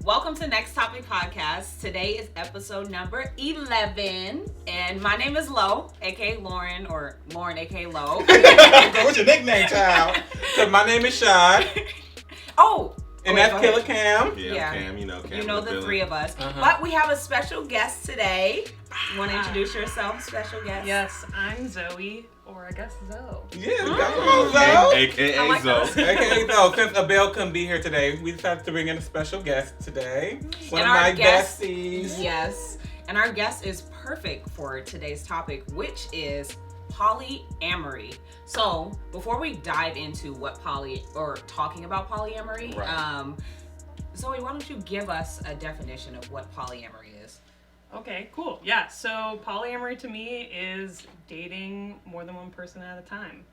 Welcome to Next Topic Podcast. Today is episode number 11, and my name is Lo, aka Lauren, or Lauren, aka Lo. What's your nickname, child? So my name is Sean. Oh, and that's Killer Cam. Yeah, Cam, Cam. You know the three of us. But we have a special guest today. You want to introduce yourself, special guest? Yes, I'm Zoe, or I guess Zoe. Yeah, Zoe. AKA like Zoe. AKA Zoe. Since Abel couldn't be here today, we decided to bring in a special guest today. One of my besties. Yes. And our guest is perfect for today's topic, which is polyamory. So before we dive into what talking about polyamory, right. Zoe, why don't you give us a definition of what polyamory is? Okay, cool. Yeah, so polyamory to me is dating more than one person at a time.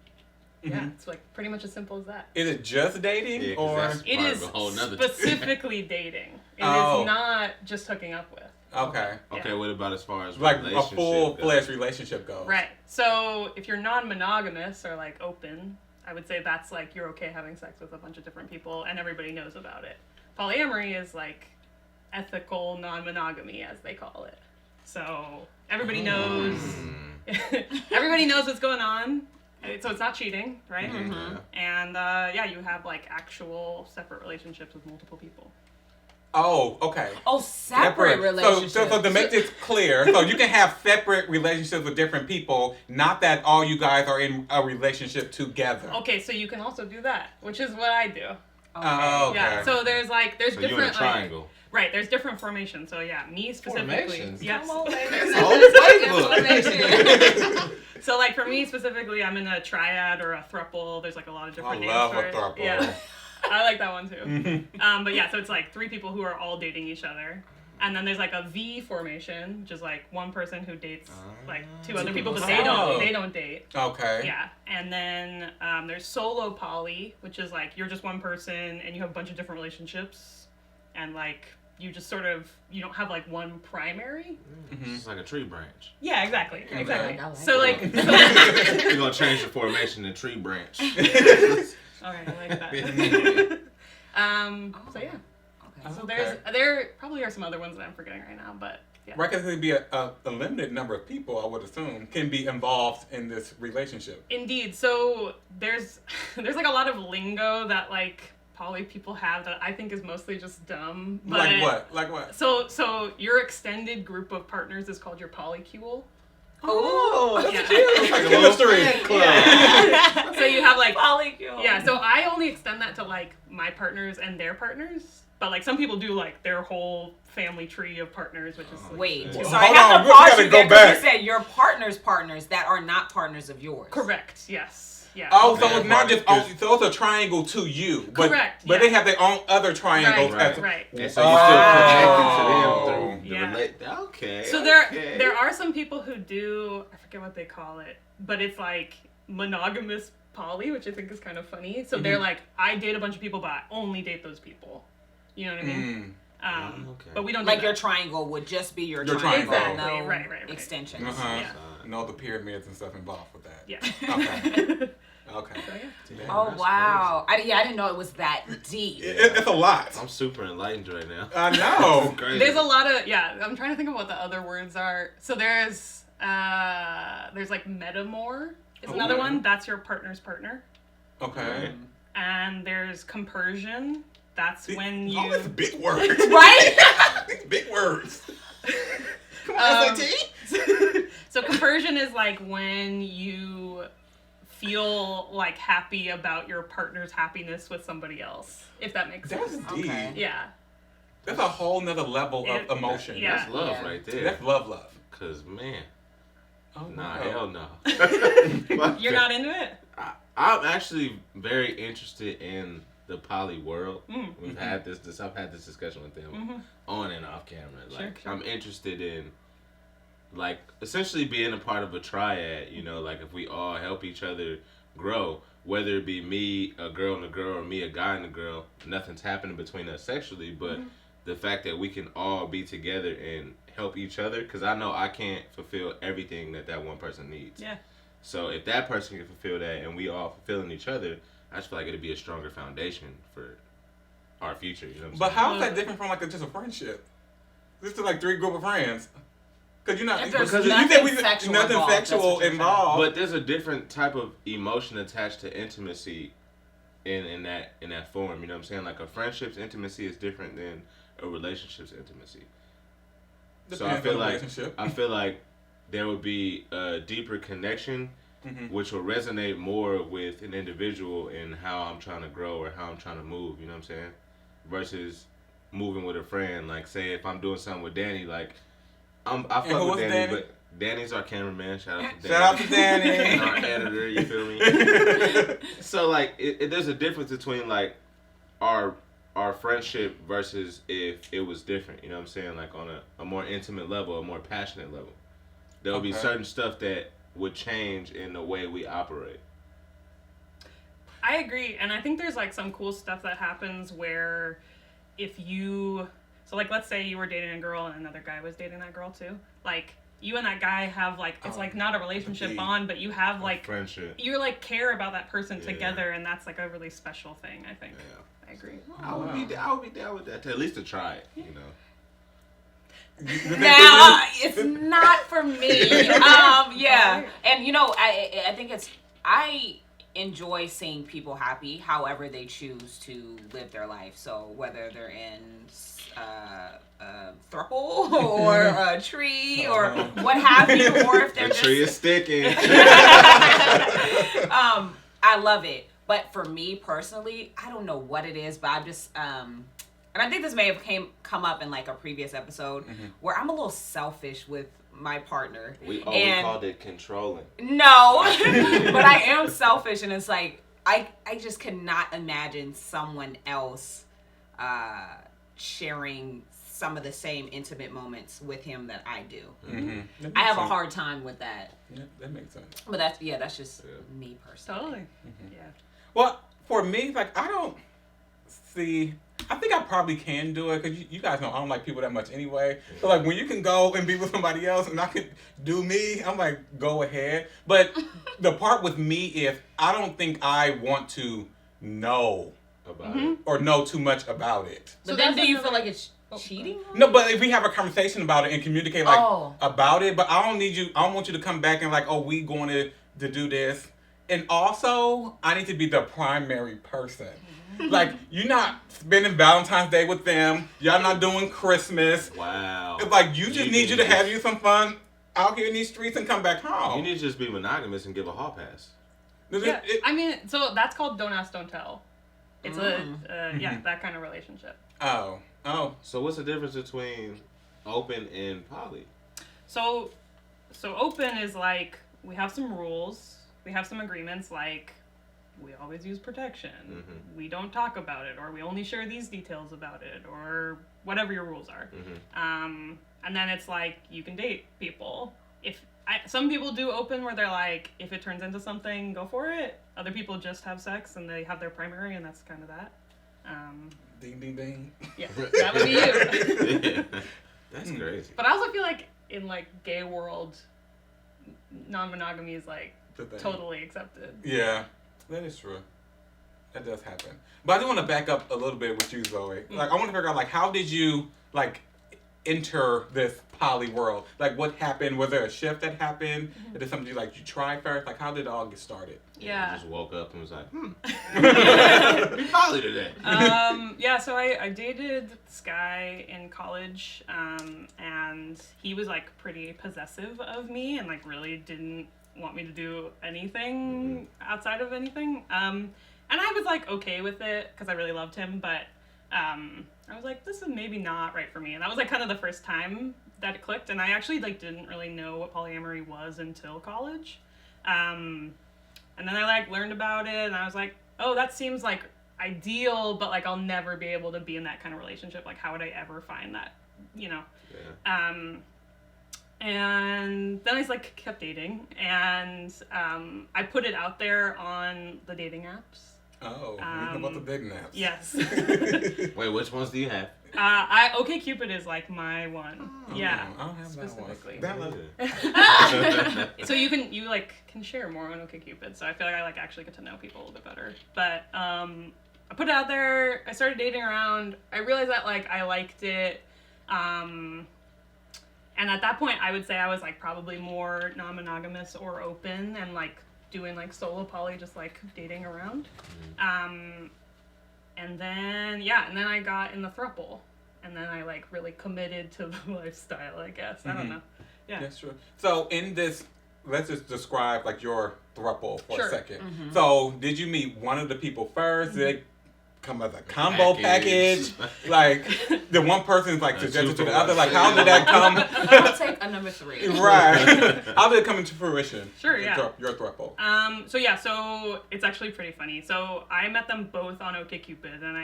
Yeah, it's like pretty much as simple as that. Is it just dating, Yeah, or it is specifically dating? It is not just hooking up with. Okay. Okay, Yeah. what about as far as Like a relationship full-fledged goes? relationship goes? Right. So if you're non-monogamous or like open, I would say that's like you're okay having sex with a bunch of different people and everybody knows about it. Polyamory is like ethical non-monogamy, as they call it. So everybody knows. Everybody knows what's going on. So it's not cheating, right? Mm-hmm. And you have like actual separate relationships with multiple people. Oh, okay. Oh, separate relationships. So to make this clear, so you can have separate relationships with different people, not that all you guys are in a relationship together. Okay, so you can also do that, which is what I do. Oh, okay. Yeah. So there's So different you're in a triangle. Right, there's different formations. So yeah, me specifically. Formations? Yes. Come on, ladies. Oh, Explanation. So like for me specifically, I'm in a triad or a throuple. There's like a lot of different I names love for a it. throuple. Yeah. I like that one too. Mm-hmm. But yeah, so it's like three people who are all dating each other. And then there's like a V formation, which is like one person who dates like two other people, but they don't date. Okay. Yeah. And then there's solo poly, which is like you're just one person and you have a bunch of different relationships, and like you just sort of you don't have like one primary. It's like a tree branch. Yeah, exactly. Exactly. I like So like We're gonna change the formation to tree branch. alright, I like that. So yeah. Okay. So there probably are some other ones that I'm forgetting right now, but yeah. Right, because it'd be a limited number of people, I would assume, can be involved in this relationship. Indeed. So there's like a lot of lingo that like poly people have that I think is mostly just dumb. But Like what? So your extended group of partners is called your polycule. Oh, that's Yeah. cute. Like chemistry. Yeah. So you have like Polycule. yeah. So I only extend that to like my partners and their partners, but like some people do like their whole family tree of partners, which is like, Wait, Well, so I hold have on, to we pause gotta you go there because back. you said your partners that are not partners of yours. correct. Yes. Yeah. Oh, so Man, it's not just partners. so it's a triangle to you, but Correct, but yeah. they have their own other triangles. Right. as- Right. And so you're still connected to Oh. them through the Yeah. Okay. So there are some people who do, I forget what they call it, but it's like monogamous poly, which I think is kind of funny. So they're like, I date a bunch of people, but I only date those people. You know what I mean? Okay. But we don't Like do your that. triangle would just be your Your triangle. triangle. No Exactly, right. extensions. Uh-huh. Yeah. And all the pyramids and stuff involved with that. Yeah. Okay. Okay. So yeah. Oh That's wow! I didn't know it was that deep. It's a lot. I'm super enlightened right now. I know. Crazy. There's a lot of, I'm trying to think of what the other words are. So there's like metamor is another one. That's your partner's partner. Okay. And there's compersion. That's when you... All these big words. Right? These big words. Come Um, on, SAT. So compersion is like when you feel like happy about your partner's happiness with somebody else, if that makes That's sense. deep. Okay. Yeah. That's a whole nother level of emotion. Yeah. That's love Yeah. right there. That's love. Cause man, Oh, nah, no. hell no. You're not into it? I'm actually very interested in the poly world. Mm. We've had this. I've had this discussion with them on and off camera. Like Sure. I'm interested in, like, essentially being a part of a triad. You know, like if we all help each other grow, whether it be me, a girl and a girl, or me, a guy and a girl, nothing's happening between us sexually, but the fact that we can all be together and help each other, because I know I can't fulfill everything that one person needs. Yeah. So if that person can fulfill that and we all fulfilling each other, I just feel like it'd be a stronger foundation for our future. You know what I'm But saying? how is that different from like just a friendship? This is like 3 group of friends. Because you're not. If there's Because nothing you said sexual nothing involved, sexual that's what you're involved. But there's a different type of emotion attached to intimacy in that form. You know what I'm saying? Like a friendship's intimacy is different than a relationship's intimacy. So I feel like there would be a deeper connection, which will resonate more with an individual in how I'm trying to grow or how I'm trying to move. You know what I'm saying? Versus moving with a friend. Like, say if I'm doing something with Danny, like I fuck with Danny, but Danny's our cameraman. Shout out to Danny. Shout out to Danny. Our editor. You feel me? So like, there's a difference between like our friendship versus if it was different, you know what I'm saying? Like on a more intimate level, a more passionate level. There will be certain stuff that would change in the way we operate. I agree, and I think there's like some cool stuff that happens where so like let's say you were dating a girl and another guy was dating that girl too. Like you and that guy have like, it's like not a relationship bond, but you have like friendship. You like care about that person together, and that's like a really special thing, I think. Yeah. I agree. I would be down with that, at least to try it, you know. Now it's not for me. Yeah, and you know, I think I enjoy seeing people happy, however they choose to live their life. So whether they're in a throuple or a tree or what have you, or if they're the tree is sticking. I love it. But for me personally, I don't know what it is, but I'm just and I think this may have come up in like a previous episode where I'm a little selfish with my partner. We called it controlling. No, but I am selfish, and it's like I just cannot imagine someone else sharing some of the same intimate moments with him that I do. I have a hard time with that. Yeah, that makes sense. But that's just me personally. Totally. Yeah. Well, for me, like I don't see. I think I probably can do it because you guys know I don't like people that much anyway. So like when you can go and be with somebody else and I can do me, I'm like, go ahead. But the part with me, if I don't think I want to know about it or know too much about it. But then do you feel like it's cheating? No, but if we have a conversation about it and communicate about it, but I don't want you to come back and like, oh, we going to do this. And also, I need to be the primary person. Like, you're not spending Valentine's Day with them. Y'all not doing Christmas. Wow. It's like, you need you to have you some fun out here in these streets and come back home. You need to just be monogamous and give a hall pass. Yeah, I mean, so that's called don't ask, don't tell. It's that kind of relationship. Oh. So what's the difference between open and poly? So open is like, we have some rules. We have some agreements, like we always use protection. We don't talk about it, or we only share these details about it, or whatever your rules are. And then it's like you can date people. Some people do open where they're like, if it turns into something, go for it. Other people just have sex and they have their primary, and that's kind of that. Ding, ding, ding. Yeah, that would be you. Yeah. That's crazy. But I also feel like in like gay world, non-monogamy is like totally accepted. Yeah, that is true. That does happen. But I do want to back up a little bit with you, Zoe. Like, I want to figure out, like, how did you, like, enter this poly world? Like, what happened? Was there a shift that happened? Is there something you tried first? Like, how did it all get started? Yeah. You just woke up and was like, be poly today. So I dated this guy in college, and he was, like, pretty possessive of me and, like, really didn't want me to do anything outside of anything. And I was like okay with it because I really loved him, but I was like, this is maybe not right for me. And that was like kind of the first time that it clicked. And I actually like didn't really know what polyamory was until college. And then I like learned about it, and I was like, oh, that seems like ideal, but like I'll never be able to be in that kind of relationship. Like, how would I ever find that, you know? Yeah. And then I like kept dating, and I put it out there on the dating apps. Oh, you know about the dating apps. Yes. Wait, which ones do you have? OkCupid is like my one. Yeah. I don't have specifically. that one. So you can share more on OkCupid. So I feel like I like actually get to know people a little bit better. But I put it out there. I started dating around. I realized that like I liked it. And at that point, I would say I was like probably more non-monogamous or open and like doing like solo poly, just like dating around. And then I got in the throuple, and then I like really committed to the lifestyle, I guess. I don't know. Yeah. That's true. So in this, let's just describe like your throuple for Sure. a second. So did you meet one of the people first? Did they come as a combo package? Like the one person like suggested to the other? Like how did that come? I'll take a number 3. Right. How did it come into fruition? Sure, yeah. Your throuple. So it's actually pretty funny. So I met them both on OkCupid, and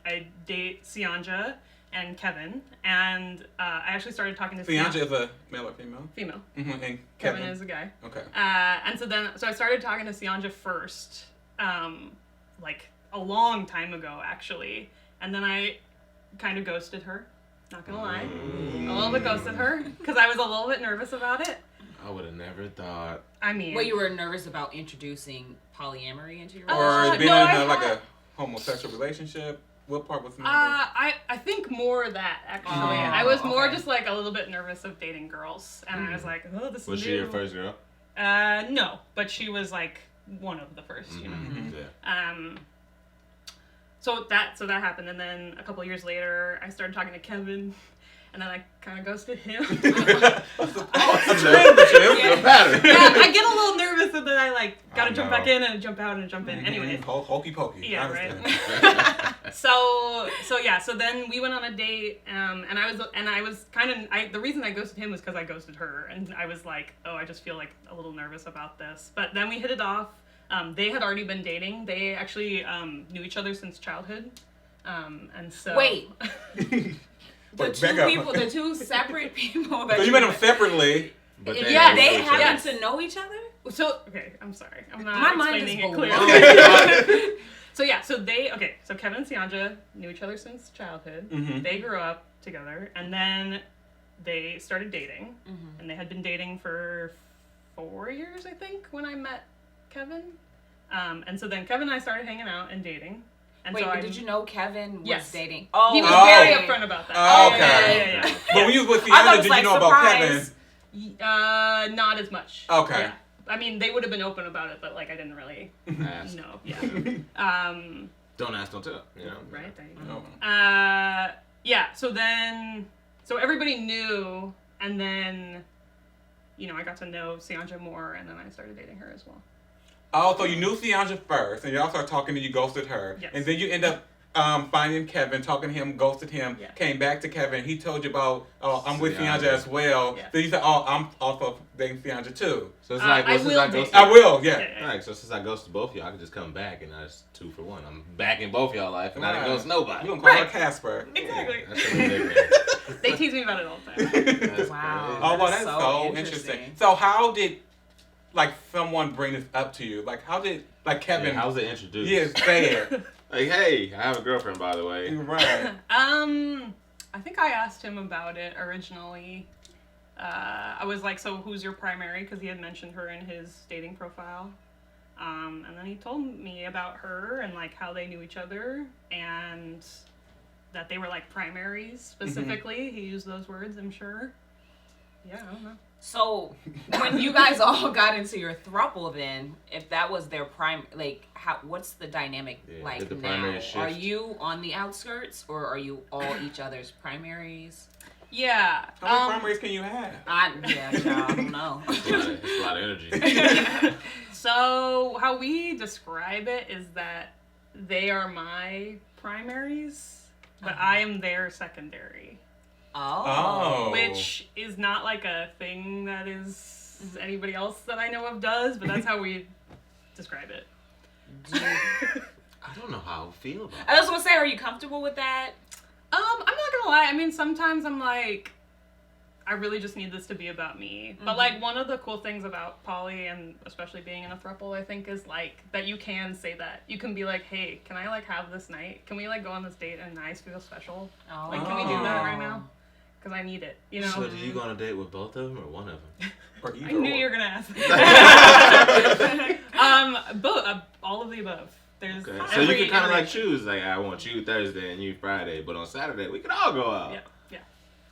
I date Sianja and Kevin, and I actually started talking to Sianja is a male or female? Female. Mm-hmm. And Kevin is a guy. Okay. And so I started talking to Sianja first, like a long time ago, actually. And then I kind of ghosted her, not gonna lie. A little bit ghosted her, because I was a little bit nervous about it. I would have never thought. I mean... Well, you were nervous about introducing polyamory into your Or being no, in like a homosexual relationship? What part was nervous? I think more that, actually. Oh, I was more okay. just like a little bit nervous of dating girls. And I was like, oh, this is Was new. she your first girl? No, but she was like one of the first, you know. Yeah. So that happened, and then a couple years later, I started talking to Kevin, and then I kind of ghosted him. Pattern. Yeah, I get a little nervous, and then I like gotta jump back in and jump out and jump in. Anyway. Hokey pokey. Yeah, right. So then we went on a date, and I was kind of the reason I ghosted him was because I ghosted her, and I was like, oh, I just feel like a little nervous about this. But then we hit it off. They had already been dating. They actually knew each other since childhood, and so Wait. But the two separate people that So you met them separately. But they knew each happen other. to know each other? So okay, I'm sorry, I'm not My mind explaining is it blown. clearly. So Kevin and Sianja knew each other since childhood. Mm-hmm. They grew up together, and then they started dating, and they had been dating for 4 years, I think, when I met Kevin. And so then Kevin and I started hanging out and dating. And Wait, so but did you know Kevin was Yes. dating? Oh, he was Oh. very upfront about that. Oh, okay. Yeah. But when you was with I thought Sienna, it was did like, you know about surprise. Kevin? Not as much. Okay. Yeah. I mean, they would have been open about it, but like I didn't really Ask. know. Yeah. Don't ask, don't tell. You know. Right. There you go. Oh. Yeah. So everybody knew, and then, I got to know Sianja more, and then I started dating her as well. Oh, so you knew Sianja first, and y'all started talking, and you ghosted her. Yes. And then you end up finding Kevin, talking to him, ghosted him, Yeah. came back to Kevin. He told you about, I'm with Sianja. Sianja as well. Yeah. Then you said, I'm also dating Sianja too. So it's like, I well, since will I date ghosted, I will, yeah. Alright, so since I ghosted both y'all, I can just come back and that's 2 for 1. I'm back in both y'all life and I didn't Right. ghost nobody. You gonna call her Right. Casper. Exactly. That's what I'm thinking. They tease me about it all the time. That's Wow. Oh, well, That's that's so so interesting. So how did, someone bring this up to you? How did, Kevin... Yeah, how's it introduced? Yeah, say it. Like, hey, I have a girlfriend, by the way. Right. I think I asked him about it originally. I was like, so who's your primary? Because he had mentioned her in his dating profile. And then he told me about her and how they knew each other and that they were primaries specifically. He used those words, I'm sure. Yeah, I don't know. So when you guys all got into your throuple, then if that was their what's the dynamic did the now? primary shift? Are you on the outskirts or are you all each other's primaries? Yeah. How many primaries can you have? I don't know. It's a lot of energy. So how we describe it is that they are my primaries, but I am their secondary. Oh. Which is not a thing that is anybody else that I know of does, but that's how we describe it. I don't know how I feel about it. I just want to say, are you comfortable with that? I'm not gonna lie. I mean, sometimes I'm like, I really just need this to be about me. But one of the cool things about poly and especially being in a throuple, I think, is that you can say that. You can be like, hey, can I have this night? Can we go on this date and I feel special? Oh. Can we do that right now? Because I need it, So do you go on a date with both of them or one of them? Or either I knew or. you were gonna ask. Both, all of the above. There's Okay. So you can kind of like choose, like I want you Thursday and you Friday, but on Saturday we can all go out. Yeah.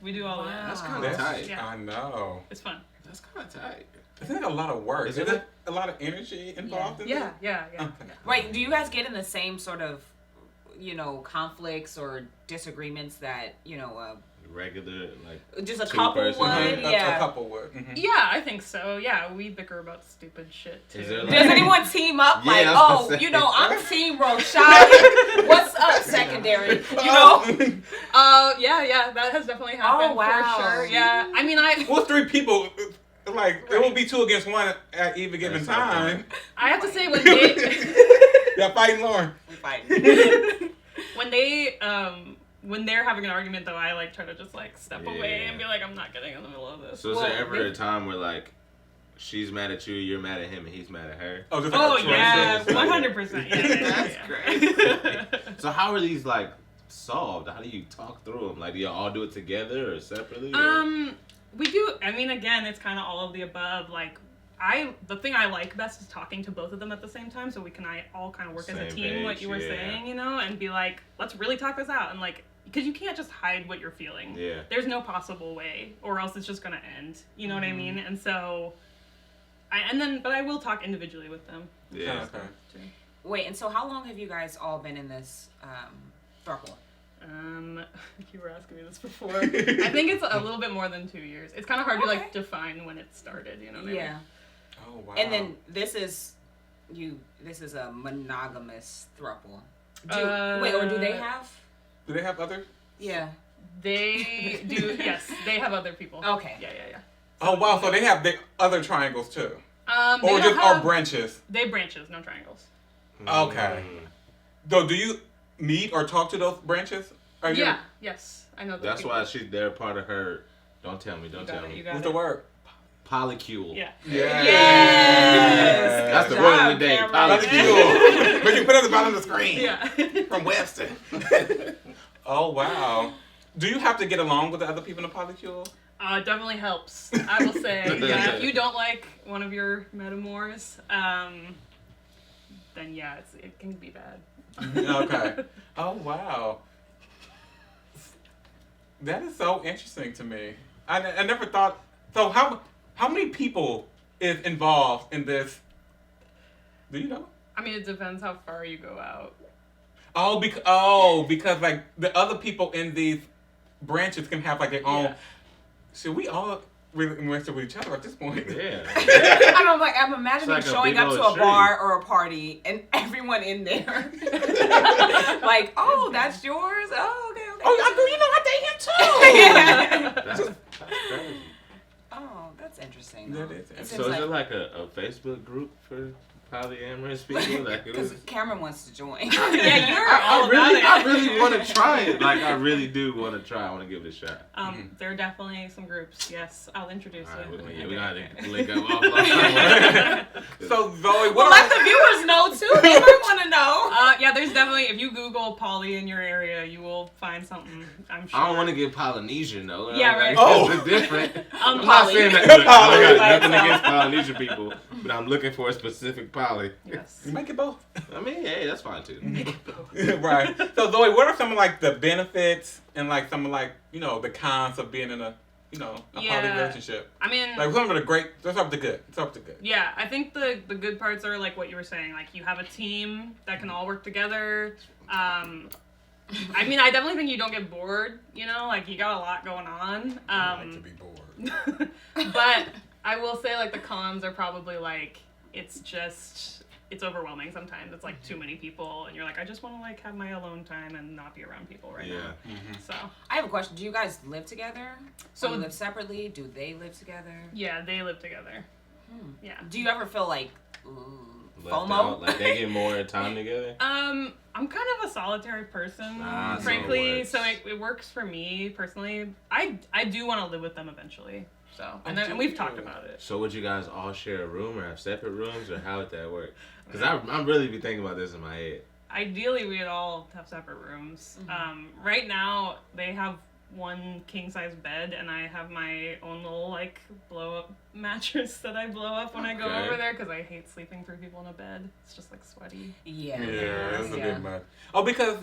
We do all of that. That's kind of tight. Yeah. I know. It's fun. That's kind of tight. Isn't it a lot of work? Is Is it? it a lot of energy involved in Yeah, it? yeah. Okay. Right. Do you guys get in the same sort of, conflicts or disagreements that, Regular, like just a two couple person. would? A Yeah. couple would. Mhm. Yeah, I think so. Yeah, we bicker about stupid shit too. Is there, like- Does anyone team up Yeah, like, I was oh, gonna say. I'm Team Roshai. What's up, secondary? Yeah, that has definitely happened wow. for sure. Yeah, I mean, Well, 3 people. Like it will be 2 against 1 at either given That's time. I have to say when they Yeah, fighting Lauren. We fight. when they're having an argument though, I like try to just like step away Yeah. and be like, I'm not getting in the middle of this. So is there ever a time where like she's mad at you, you're mad at him, and he's mad at her? Oh, just like a yeah, choice. 100%. That's Yeah. crazy. So how are these like solved? How do you talk through them? Like, do y'all all do it together or separately? Or? We do. I mean, again, it's kind of all of the above. Like, the thing I like best is talking to both of them at the same time, so we can all kind of work as a Same team. What page, you were yeah. saying, and be like, let's really talk this out, and like, because you can't just hide what you're feeling. Yeah. There's no possible way, or else it's just gonna end. You know what I mean? And so, but I will talk individually with them. Yeah. Okay. Too. Wait, and so how long have you guys all been in this throuple? You were asking me this before. I think it's a little bit more than 2 years. It's kind of hard to like define when it started. You know what I mean? Oh wow. And then this is a monogamous throuple. Wait, or do they have? Do they have other? Yeah. They do. Yes, they have other people. Okay. Yeah. Oh wow. So they have the other triangles too, They or don't just have, or branches. They branches, no triangles. Okay. Though, do you meet or talk to those branches? Are you? Yeah. Yes, I know. That's people. why they're part of her. Don't tell me. Don't You got tell it, me. you got What's it. the word? Polycule. Yeah. Yeah. Yes. That's the Good word of job, the day. Cameron. Polycule. But you put it at the bottom of the screen. Yeah. From Webster. Oh wow. Do you have to get along with the other people in the polycule? It definitely helps. I will say. Yeah, if you don't like one of your metamors, then yeah, it can be bad. Okay. Oh wow. That is so interesting to me. I never thought. So how many people is involved in this? Do you know? I mean, it depends how far you go out. Because like the other people in these branches can have like their own. Yeah. Should we all really interact with each other at this point? Yeah. I'm imagining It's like a showing big up to old a tree. bar or a party and everyone in there. Like, oh, that's yours? Oh, okay. Oh, you know I date him too. That's crazy. Oh, that's interesting. That though. is It interesting. seems So is it like a Facebook group for polyamorous people? Like, because Cameron wants to join. Yeah, you're all about it. I really want to try it. Like, I really do want to try. I want to give it a shot. There are definitely some groups. Yes, I'll introduce All right, you. we gotta link up offline. So Zoe, Well, what let the viewers know too. They might want to know. Yeah, there's definitely, if you Google poly in your area, you will find something, I'm sure. I don't want to get Polynesian though. Yeah, right. Oh. It's different. I'm not Poly. saying that. Look, I got Poly. nothing against Polynesian people, but I'm looking for a specific poly. Yes. You make it both. I mean, hey, that's fine too. Right. So Zoe, what are some of like the benefits and like some of like, the cons of being in a poly relationship? I mean, Like some of the great, let's start with the good. Let's start with the good. yeah, I think the good parts are like what you were saying. Like you have a team that can all work together. I mean, I definitely think you don't get bored. Like you got a lot going on. I like to be bored. But I will say like the cons are probably like it's overwhelming sometimes. It's like too many people, and you're like, I just want to like have my alone time and not be around people right now. So I have a question. Do you guys live together? So- Do you live separately? Do they live together? yeah, they live together. Yeah. Do you ever feel like Left FOMO? out, like they get more time together. I'm kind of a solitary person, So frankly, it works. so it works for me personally. I do want to live with them eventually. So and do we've you? talked about it. So would you guys all share a room or have separate rooms, or how would that work? Because I'm really be thinking about this in my head. Ideally, we'd all have separate rooms. Right now, they have one king size bed, and I have my own little like blow up mattress that I blow up when I go Okay. over there because I hate sleeping 3 people in a bed. It's just like sweaty. Yeah. Yeah, that's a Yeah. bit much. Oh, because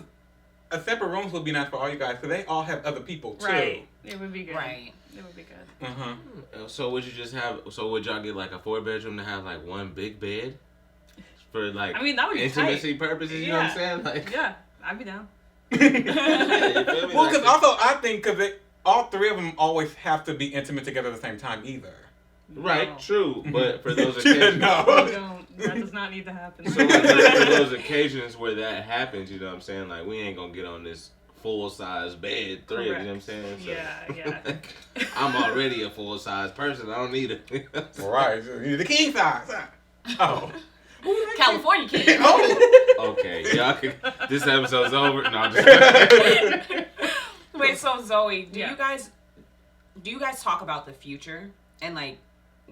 a separate rooms would be nice for all you guys, because they all have other people too. Right. It would be good. Right. It would be good. So would you just have? So would y'all get like a 4-bedroom to have like one big bed for like? I mean, that would be intimacy tight. purposes. You know what I'm saying? Like, Yeah, I'd be down. you feel me? Well, Like, because also I think because all 3 of them always have to be intimate together at the same time either. right, No. true, but for those You occasions, know. We don't. That does not need to happen. so for those occasions where that happens, you know what I'm saying? Like, we ain't gonna get on this full-size bed 3, you know what I'm saying? So, Yeah. I'm already a full-size person. I don't need it. Right. You need the king size. Oh. California kid. Oh. Okay, y'all can. This episode's over. No, I'm just. Wait, so Zoe, do Yeah. you guys talk about the future? And like,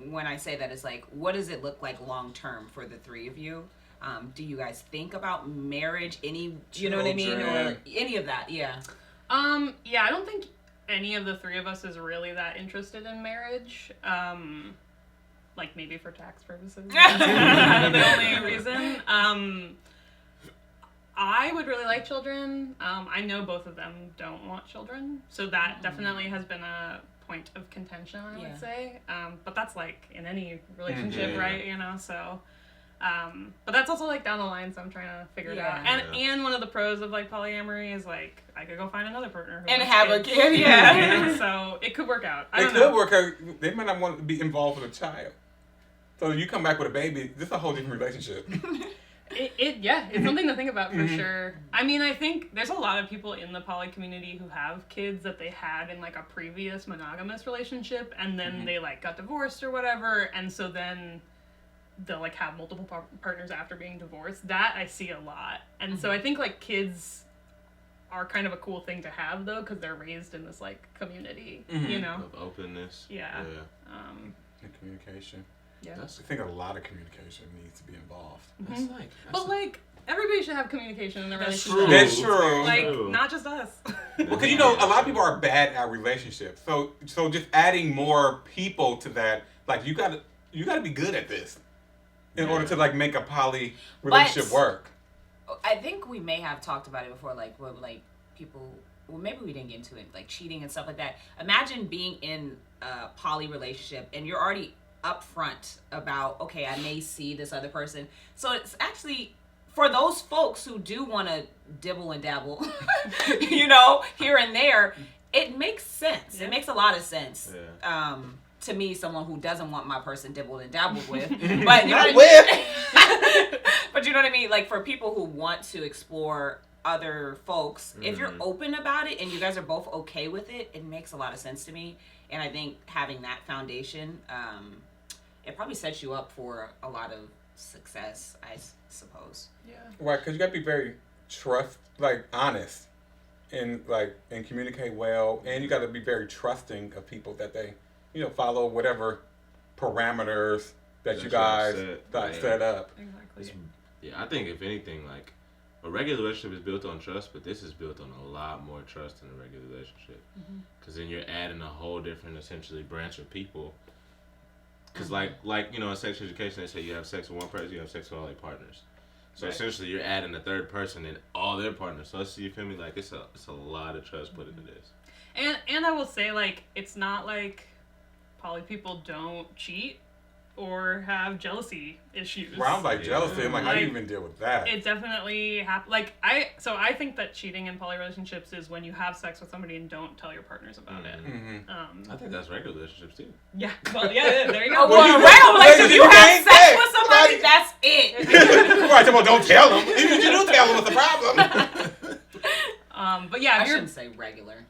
when I say that, it's like, what does it look like long term for the 3 of you? Do you guys think about marriage? You know what I mean, or Children. any of that? Yeah. Yeah, I don't think any of the 3 of us is really that interested in marriage. Like maybe for tax purposes. The only reason. I would really like children. I know both of them don't want children, so that definitely has been a point of contention, I would say. But that's like in any relationship, Mhm. right? You know, so. But that's also like down the line, so I'm trying to figure it out. Yeah. And one of the pros of like polyamory is like I could go find another partner who And wants have a kids. kid, yeah. You know, so it could work out. I It don't could know. work out. They might not want to be involved with a child. So you come back with a baby, this is a whole different relationship. It's something to think about for sure. I mean, I think there's a lot of people in the poly community who have kids that they had in like a previous monogamous relationship, and then they like got divorced or whatever, and so then they'll like have multiple partners after being divorced. That I see a lot, and so I think like kids are kind of a cool thing to have though, because they're raised in this like community, you know. Of openness. Yeah. And communication. Yeah. That's I think a lot of communication needs to be involved. That's like. But like everybody should have communication in their That's relationship. true. That's true. Like True. not just us. Well, because you know, a lot of people are bad at relationships. So just adding more people to that, like you gotta be good at this in order to like make a poly relationship work. I think we may have talked about it before, like, what, like, people, well, maybe we didn't get into it, like, cheating and stuff like that. Imagine being in a poly relationship, and you're already upfront about, okay, I may see this other person. So it's actually, for those folks who do want to dibble and dabble, you know, here and there, it makes sense. Yeah. It makes a lot of sense. Yeah. To me, someone who doesn't want my person dibbled and dabbled with. But you know what I mean? With. But you know what I mean? Like, for people who want to explore other folks, if you're open about it and you guys are both okay with it, it makes a lot of sense to me. And I think having that foundation, it probably sets you up for a lot of success, I suppose. Yeah. Right, because you got to be very honest, and communicate well, and you got to be very trusting of people that they, follow whatever parameters that you guys set up. Exactly. Yeah, I think if anything, like a regular relationship is built on trust, but this is built on a lot more trust than a regular relationship. Because then you're adding a whole different, essentially, branch of people. Because in sex education, they say you have sex with one person, you have sex with all their partners. So Right. essentially, you're adding a third person and all their partners. So you feel me? Like it's a lot of trust put into this. And I will say, like, it's not like poly people don't cheat or have jealousy issues. Where I'm jealousy, I'm like, how do you Like, even deal with that? It definitely happens. I think that cheating in poly relationships is when you have sex with somebody and don't tell your partners about it. I think that's regular relationships too. Yeah. Well, yeah. There you Oh, go. well, you- like, if you have can't sex say. with somebody, Right. that's it. Right, well, don't tell them. Even if you do tell them, what's the problem? But yeah, I if you're shouldn't say regular.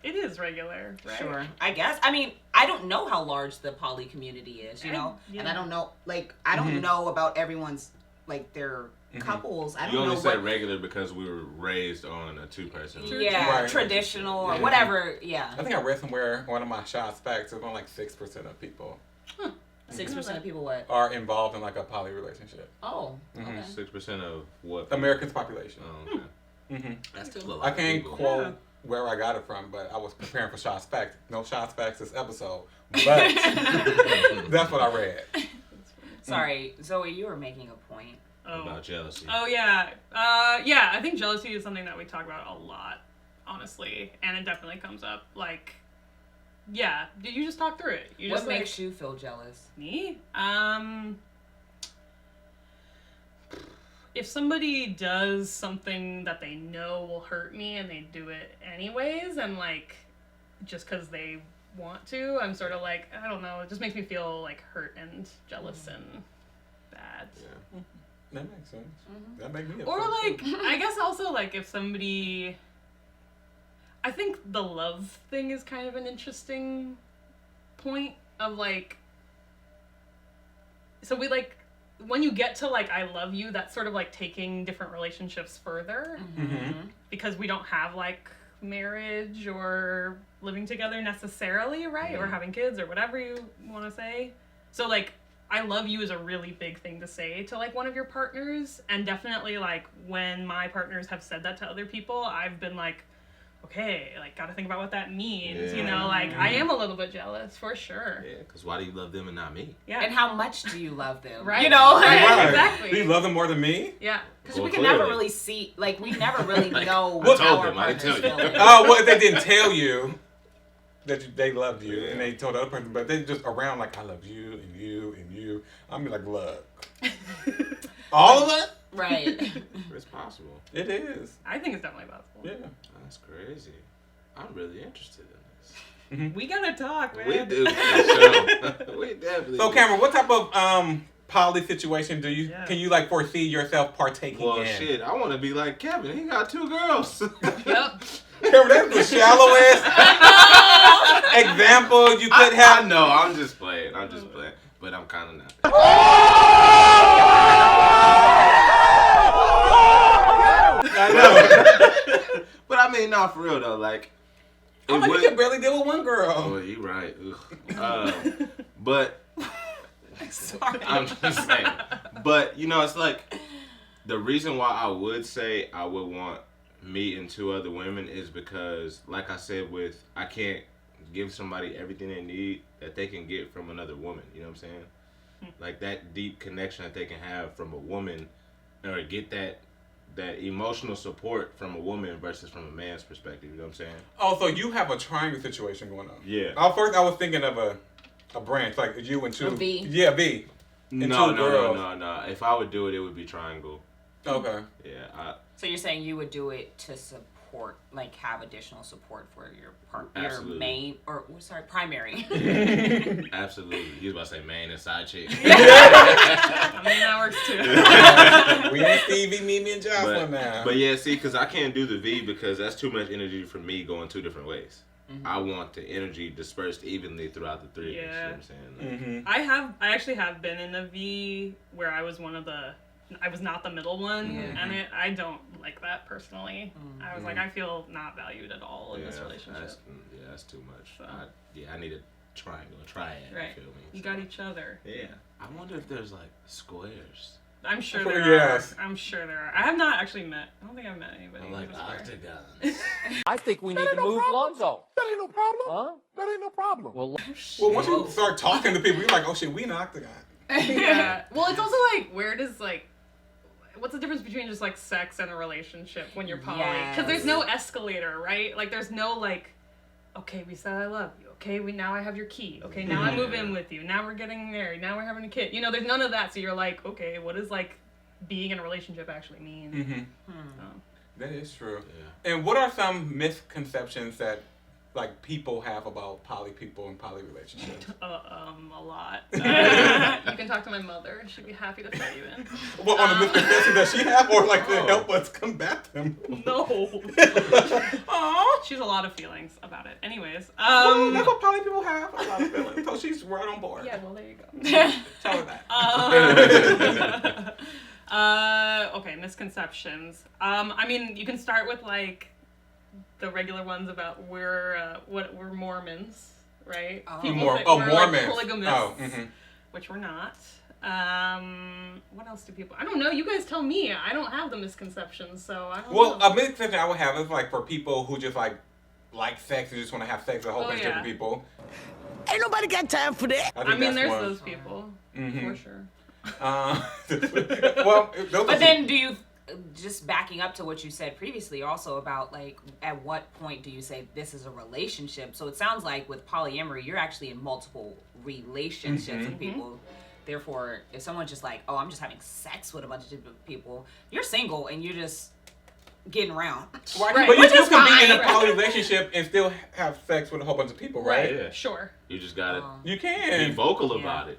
It is regular, right? Sure. I guess. I mean, I don't know how large the poly community is, you know? Yeah. And I don't know, I don't know about everyone's, their couples. I don't You know only said what... regular because we were raised on a 2-person. Yeah, Right. traditional or Yeah. whatever, yeah. I think I read somewhere, one of my shots facts, it's only 6% of people 6% of people what? are involved in a poly relationship. Oh, okay. 6% of what? America's population. Oh, okay. That's still a lot. I can't of people. quote where I got it from, but I was preparing for Shots Facts. No Shots Facts this episode, but that's what I read. Sorry, Zoe, you were making a point. About jealousy. Oh, yeah. Yeah, I think jealousy is something that we talk about a lot, honestly. And it definitely comes up. Like, yeah, you just talk through it. What makes you feel jealous? Me? If somebody does something that they know will hurt me and they do it anyways, and like, just because they want to, I'm sort of like, I don't know, it just makes me feel like hurt and jealous and bad. Yeah. That makes sense. That makes me upset. Or like, I guess also like if somebody, I think the love thing is kind of an interesting point of like, so we like, when you get to like I love you, that's sort of like taking different relationships further because we don't have like marriage or living together necessarily, right? Or having kids or whatever you want to say. So like I love you is a really big thing to say to like one of your partners, and definitely like when my partners have said that to other people, I've been like, okay, like gotta think about what that means, you know, like I am a little bit jealous for sure. Yeah, because why do you love them and not me? Yeah. And how much do you love them? Right. You know? Right. Exactly. Do you love them more than me? Yeah. Because we can never really see, like, we never really know I told how our them, I didn't partners tell feel. you. Oh, well, if they didn't tell you that they loved you, and they told the other person, but they just around like, I love you, and you, and you. I'm like, look. All of it? Right. It's possible. It is. I think it's definitely possible. Yeah. That's crazy. I'm really interested in this. We gotta talk, man. We do. For sure. We definitely So, do. Cameron, what type of poly situation do you can you like foresee yourself partaking Well, in? shit, I want to be like Kevin. He got 2 girls. Yep. Cameron, that's the shallowest example you could have. I know. I'm just playing. But I'm kind of not. I know. But I mean, not for real though. Like, I'm like, you can barely deal with one girl. Oh, you right. But Sorry. I'm just saying. But you know, it's like the reason why I would say I would want me and 2 other women is because, like I said, I can't give somebody everything they need that they can get from another woman. You know what I'm saying? Like that deep connection that they can have from a woman, or get that emotional support from a woman versus from a man's perspective. You know what I'm saying? Oh, so you have a triangle situation going on. Yeah. First, I was thinking of a branch, like you and 2. A V? Yeah, V. And 2 No. girls. If I would do it, it would be triangle. Okay. Yeah. So you're saying you would do it to support, like have additional support for your Absolutely. your main, or primary. Absolutely. You was about to say main and side chick. I mean, that works too. We ain't Stevie, Mimi, and Jocelyn now. But yeah, see, because I can't do the V because that's too much energy for me going 2 different ways. I want the energy dispersed evenly throughout the 3. Yeah. You know what I'm saying? Like, I actually have been in a V where I was I was not the middle one, and I don't like that personally. I was like, I feel not valued at all in this relationship. That's too much. So. I need a triangle, a triad. Right. You feel me? You got each other. Yeah. I wonder if there's like squares. I'm sure Oh, there yes. are. I'm sure there are. I have not actually met. I don't think I've met anybody. I like who's a square. octagons. I think we need to move Lonzo. That ain't no problem. Huh? That ain't no problem. Well, Well, once you start talking to people, you're like, oh shit, we in the octagon. Yeah. Well, it's also like, where does like, what's the difference between just like sex and a relationship when you're poly? Because there's no escalator, right? Like there's no like, okay, we said I love you. Okay, now I have your key. Okay, now I move in with you. Now we're getting married. Now we're having a kid. You know, there's none of that. So you're like, okay, what does like being in a relationship actually mean? So. That is true. Yeah. And what are some misconceptions that like people have about poly people and poly relationships? A lot. You can talk to my mother. She'd be happy to fill you in. Well, on the misconceptions that she have, or like to help us combat them? No. Aww. She has a lot of feelings about it. Anyways. Well, that's what poly people have. A lot of feelings. So she's right on board. Yeah, well, there you go. Tell her that. Okay, misconceptions. I mean, you can start with like the regular ones about we're Mormons, right? Oh. People More, think oh, we're, Mormons. like, polygamists, Oh, which we're not. What else do people? I don't know. You guys tell me. I don't have the misconceptions, so I don't Well, know. a misconception I would have is like for people who just like like sex and just want to have sex with a whole bunch of different people. Ain't nobody got time for that. I mean, there's those people, for sure. Well, but then do you, just backing up to what you said previously also about like at what point do you say this is a relationship? So it sounds like with polyamory you're actually in multiple relationships with people. Therefore, if someone's just like, oh, I'm just having sex with a bunch of different people, you're single and you're just getting around. Right. But you still can be in a poly relationship and still have sex with a whole bunch of people, right? Yeah. Sure. You just gotta you can be vocal about it.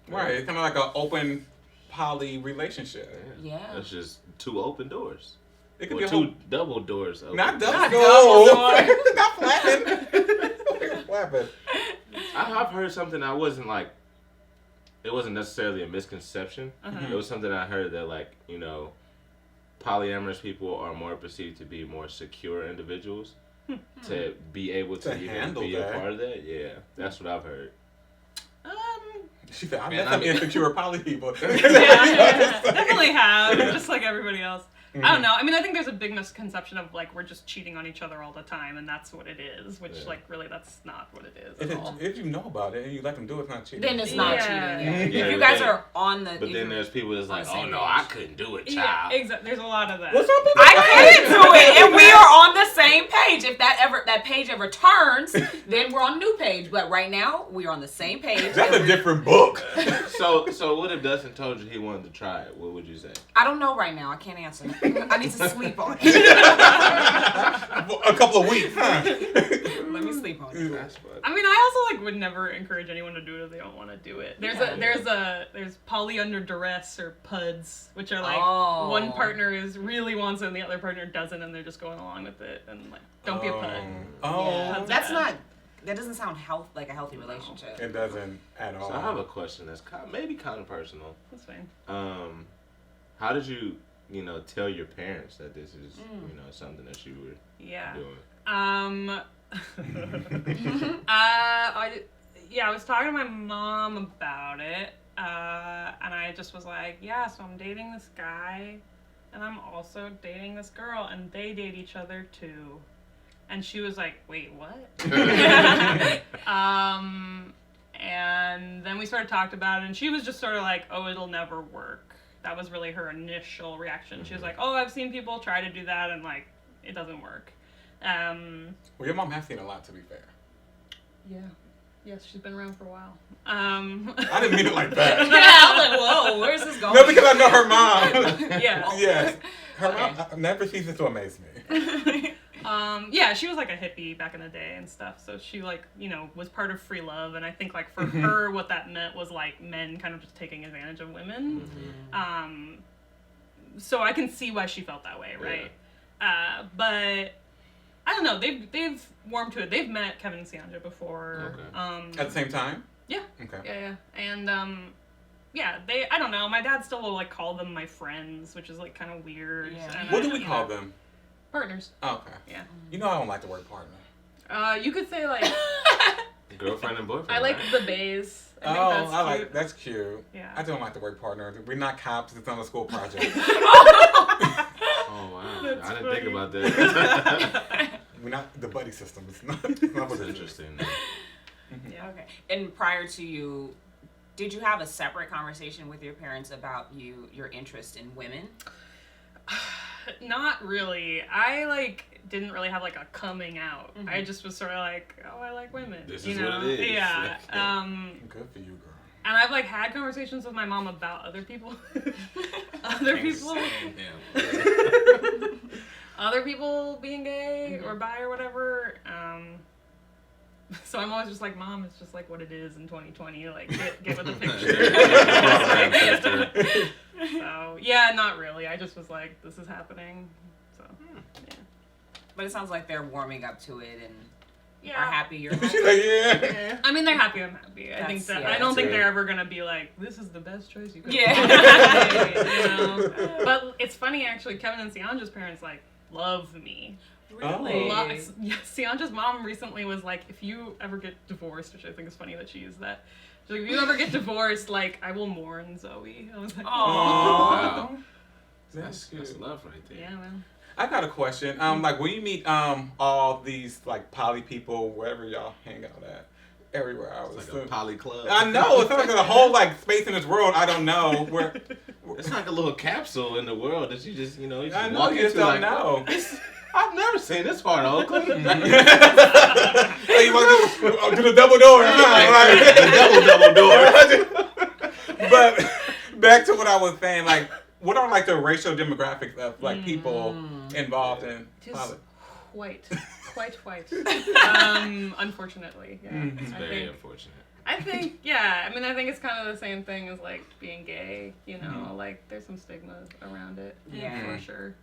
Right. It's kind of like an open poly relationship. Yeah. That's just 2 open doors. It could Or be a 2 whole... double doors open. Not double Not doors. double doors. Not flapping. Flapping. I've heard something I wasn't like. It wasn't necessarily a misconception. It was something I heard that like, you know, polyamorous people are more perceived to be more secure individuals. To be able to even be a part of that. Yeah, that's what I've heard. She said, I met some insecure poly people. Yeah, definitely have, just like everybody else. I don't know. I mean, I think there's a big misconception of like we're just cheating on each other all the time, and that's what it is. Which like really, that's not what it is at all. If you know about it and you let them do it, it's not cheating. Then it's not cheating. Yeah, If you guys are on the... But then there's people that's like, oh no, page. I couldn't do it, Yeah, child. exactly. There's a lot of that. Well, some people I couldn't do it, and we are on the same page. If that page ever turns, then we're on a new page. But right now, we are on the same page. That's a different book. So what if Dustin told you he wanted to try it? What would you say? I don't know right now. I can't answer. I need to sleep on it. A couple of weeks, huh? Let me sleep on it. That's fun. I mean, I also like would never encourage anyone to do it if they don't want to do it. There's poly under duress or PUDs, which are like one partner really wants it and the other partner doesn't, and they're just going along with it. And like, don't be a PUD. Yeah. That's not. That doesn't sound like a healthy relationship. It doesn't at all. So I have a question that's maybe kind of personal. That's fine. How did you tell your parents that this is something that you were doing? I was talking to my mom about it, and I just was like, yeah, so I'm dating this guy, and I'm also dating this girl, and they date each other too. And she was like, wait, what? And then we sort of talked about it, and she was just sort of like, oh, it'll never work. That was really her initial reaction. She was like, oh, I've seen people try to do that, and like, it doesn't work. Well, your mom has seen a lot, to be fair. Yeah. Yes, she's been around for a while. I didn't mean it like that. Yeah, I was like, whoa, where's this going? No, because I know her mom. Yeah. Yes. Her mom never ceases to amaze me. Yeah, she was like a hippie back in the day and stuff. So she like, was part of free love. And I think like for her, what that meant was like men kind of just taking advantage of women. So I can see why she felt that way, right? Yeah. But I don't know. They've warmed to it. They've met Kevin and Sianja before. Okay. At the same time? Yeah. Okay. Yeah. And I don't know. My dad still will like call them my friends, which is like kind of weird. Yeah. And What do we call them? Partners. Oh, okay. Yeah. You know I don't like the word partner. You could say like Girlfriend and boyfriend. I like right? the bays. I think that's cute. Yeah. I don't like the word partner. We're not cops. It's on a school project. Oh wow! That's I didn't funny. think about that. We're not the buddy system. It's not That's what it is. interesting. Yeah. Okay. And prior to you, did you have a separate conversation with your parents about your interest in women? Not really. I didn't really have like a coming out. I just was sort of like, oh, I like women. This you is know? what it is. Yeah. Good for you, girl. And I've like had conversations with my mom about other people. Other people being gay or bi or whatever. So I'm always just like, Mom, it's just like what it is in 2020. Like, get with the picture. So, yeah, not really. I just was like, this is happening. So, yeah. But it sounds like they're warming up to it and Yeah. are happy you're She's happy. like, yeah. I mean, they're happy I'm happy. I think that, yeah, I don't think that's they're ever going to be like, this is the best choice you could Yeah. have. You know? But it's funny, actually, Kevin and Sianja's parents, like, love me. Really? Yeah, Sianja's mom recently was like, if you ever get divorced, which I think is funny that she used that. She's like, if you ever get divorced, like, I will mourn Zoe. I was like, Aww. That's That's cute. love right there. Yeah, man. I got a question. Like when you meet all these like poly people wherever y'all hang out at, everywhere I was. It's like a poly club. I know it's like a whole like space in this world. I don't know where. It's like a little capsule in the world that you just you just I know walk you just into don't like. know. I've never seen this part of Oakland. Hey, you want to do the double door? The double door. But back to what I was saying, like, what are like the racial demographics of like people involved in poly? Quite white. Unfortunately, yeah. It's very unfortunate. I think, yeah. I mean, I think it's kind of the same thing as like being gay. You know, like there's some stigma around it. Yeah. For sure.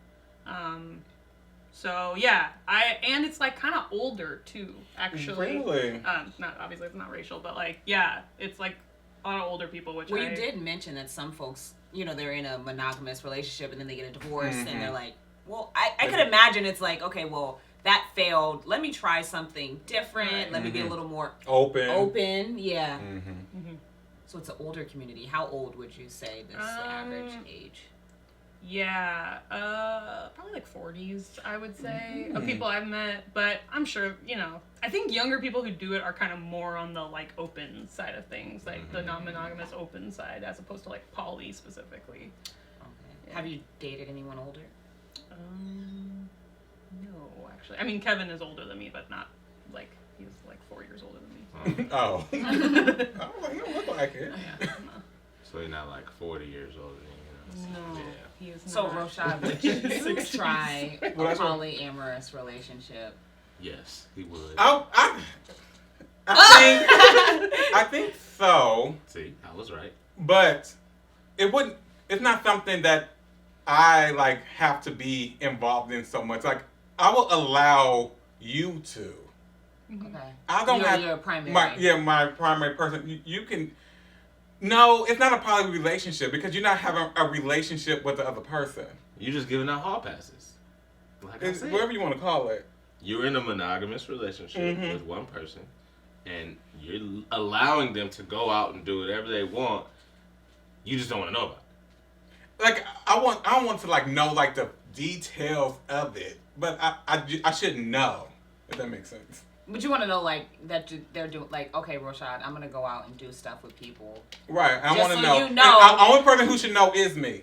So yeah, and it's like kind of older too, actually. Really? Not obviously it's not racial, but like yeah, it's like a lot of older people. Which Well, you did mention that some folks, they're in a monogamous relationship and then they get a divorce and they're like, well, I could imagine it's like, okay, well, that failed. Let me try something different. Right. Let me be a little more Open. Yeah. So it's an older community. How old would you say this average age? Yeah, probably like 40s, I would say, of people I've met. But I'm sure, I think younger people who do it are kind of more on the like open side of things, like the non-monogamous open side, as opposed to like poly specifically. Okay. Have you dated anyone older? No, actually. I mean, Kevin is older than me, but not like he's like 4 years older than me. Oh. I was like, you don't look like it. Yeah, So you're not like 40 years older than you. no, Yeah. he is So, not. Roshad, would you 60s. try a Well, that's what- polyamorous relationship? Yes, he would. I think so, See, I was right. but it wouldn't. It's not something that I like have to be involved in so much. Like I will allow you to. Okay. I don't have your primary. my primary person. You can. No, it's not a poly relationship because you're not having a relationship with the other person. You're just giving out hall passes. Like I It's said. whatever you want to call it. You're in a monogamous relationship with one person, and you're allowing them to go out and do whatever they want. You just don't want to know about it. Like I don't want to like know like the details of it, but I shouldn't know if that makes sense. But you want to know, like, that they're doing, like, okay, Roshad, I'm going to go out and do stuff with people. Right, I Just want to so know. you know. And the only person who should know is me.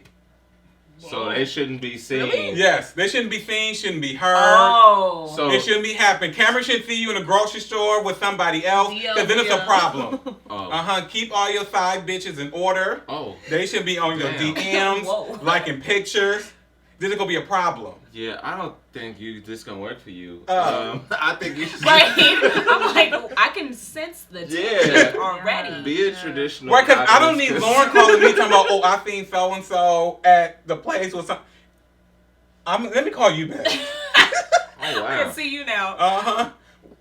So they shouldn't be seen. Really? Yes, they shouldn't be seen, shouldn't be heard. Oh. So It shouldn't be happening. Cameron shouldn't see you in a grocery store with somebody else, because then it's a DLDL. problem. Oh. Keep all your side bitches in order. Oh. They should be on your Damn. DMs, Whoa. liking pictures. This is gonna be a problem. Yeah, I don't think this gonna work for you. Oh. I think you should Right? I'm like, I can sense the tension Yeah. already. be a traditional. Right, because I don't monogamous, need 'cause- Lauren calling me talking about, oh, I seen so and so at the place or something. Let me call you back. Oh I wow. can see you now.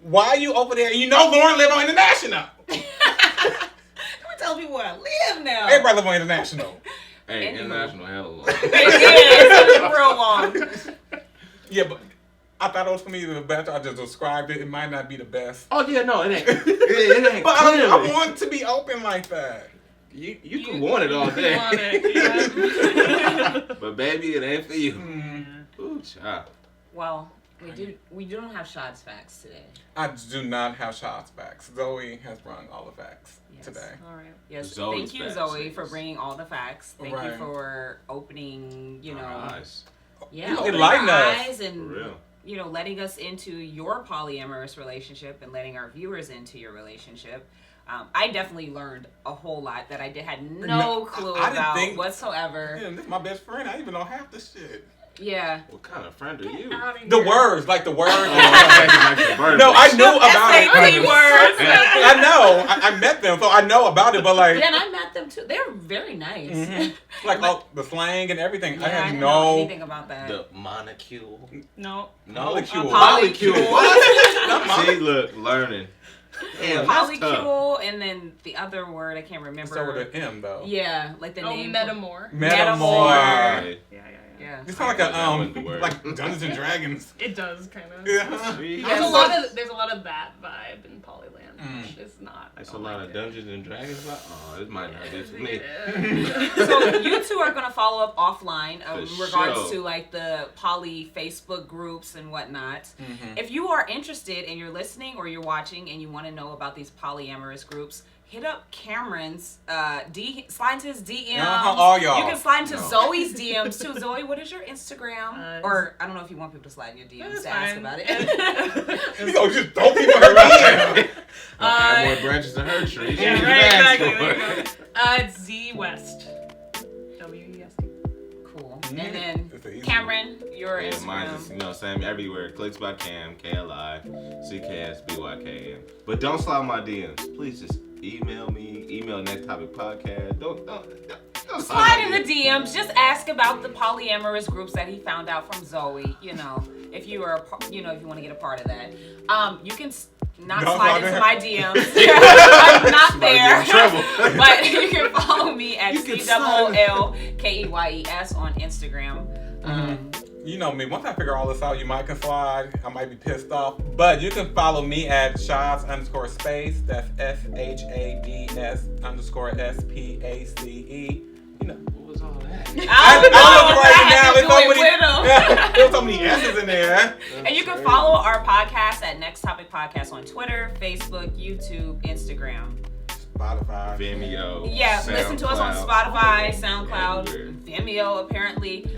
Why are you over there? You know Lauren live on International. Don't tell people where I live now. Everybody live on International. Hey, Anywho. international hell long. It's real long. Yeah, but I thought it was for me the best. I just described it. It might not be the best. Oh yeah, no, it ain't. It ain't. But I clearly. want to be open like that. You can want it all day. Want it, yeah. But baby, it ain't for you. Mm. Ooh, child. Well, we don't have shots facts today. I do not have shots facts. Zoe has run all the facts Yes. today. All right. Yes, Zoe's thank you, facts, Zoe, yes. for bringing all the facts. Thank you Right. for opening, Nice. yeah, opening Enlighten our us. eyes For and real. letting us into your polyamorous relationship and letting our viewers into your relationship. I definitely learned a whole lot that I had no clue I didn't about think- whatsoever. Man, this is my best friend. I didn't even know half the shit. Yeah. What kind of friend are you? The words, like the words. Oh, I think like No, I knew about it. SAT words. I know. I met them, so I know about it. But like, Yeah, and I met them too. They're very nice. like all the slang and everything. Yeah, I had didn't know no. anything about that. The molecule. No. Molecule. Molecule. Not What? molecule. See, look, learning. Damn, that's tough. Polycule, and then the other word I can't remember. Start with an M though. Yeah, like the Oh, name. metamor. Metamor. Right. Yeah. Yeah. You sound like That wasn't the a word. like Dungeons and Dragons. It does kind of. Yeah. See? There's a lot of that vibe in Polyland, which is not. There's a lot of Dungeons and Dragons. Oh, this might not be for me. So you two are gonna follow up offline in For regards sure. to like the poly Facebook groups and whatnot. If you are interested and you're listening or you're watching and you want to know about these polyamorous groups, hit up Cameron's slide into his DMs. All y'all. You can slide into Zoe's DMs too. Zoe, what is your Instagram? Or I don't know if you want people to slide in your DMs to ask about it. You know, just throw people her DM. Add more branches to her tree. She Yeah, didn't right, ask exactly. for it. It's Z West. WEST. Cool. And then It's an easy Cameron, your Yeah, Instagram. mine's just, same everywhere. Clicks by Cam, KLICKSBYKM. But don't slide my DMs. Please just email me. Email Next Topic Podcast. Don't Slide in the DMs. Just ask about the polyamorous groups that he found out from Zoe. You know, if you are, if you want to get a part of that, you can not slide into my DMs. I'm not there. But you can follow me at COOLKEYES on Instagram. You know me. Once I figure all this out, you might can slide. I might be pissed off. But you can follow me at Shads_space. That's SHADS_SPACE. You know. What was all that? I don't know. There's so many S's in there. And you can follow our podcast at Next Topic Podcast on Twitter, Facebook, YouTube, Instagram. Spotify. Vimeo. Yeah, listen to us on Spotify, SoundCloud, everywhere. Vimeo, apparently.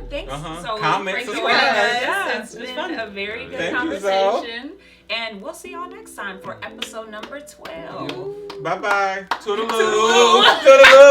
Thanks. So Comment, for subscribe. joining us. Yeah, It's it was been fun. a very good Thank you, conversation. And we'll see y'all next time for episode number 12. Bye-bye. Toodaloo. Toodaloo.